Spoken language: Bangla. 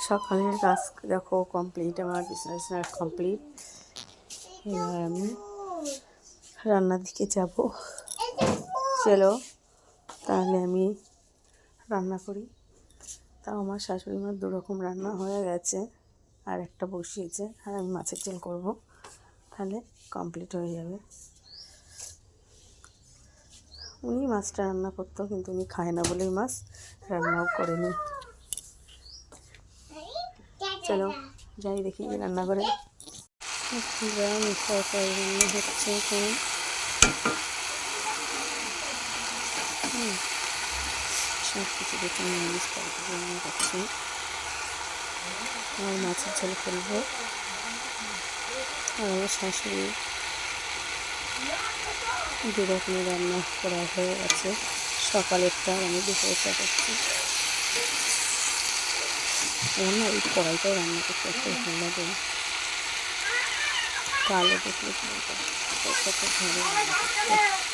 সকালের কাজ দেখো কমপ্লিট, আমার বিছানা কমপ্লিট। এবার আমি রান্নার দিকে যাব। চলো তাহলে আমি রান্না করি। তাও আমার শাশুড়ি মার দুরকম রান্না হয়ে গেছে, আর একটা বসিয়েছে, আর আমি মাছের ঝোল করব, তাহলে কমপ্লিট হয়ে যাবে। উনি মাছটা রান্না করতো, কিন্তু উনি খায় না বলেই মাছ রান্নাও করেনি। চলো যাই দেখি রান্না করে। তরকারি রান্না হচ্ছে এখানে। সব কিছু দেখে নিরামিষ তরকারি রান্না করছি। আর মাছের ঝোল করবো। আর আমার শাশুড়ি দু রকমের রান্না করা হয়ে গেছে। সকালেরটা আমি দুপুরেরটা করছি। আমার না এই কড়াইটাই রান্না করতে একটু ভালো লাগে। কালো দেখলে কত ভালো রান্না করতে।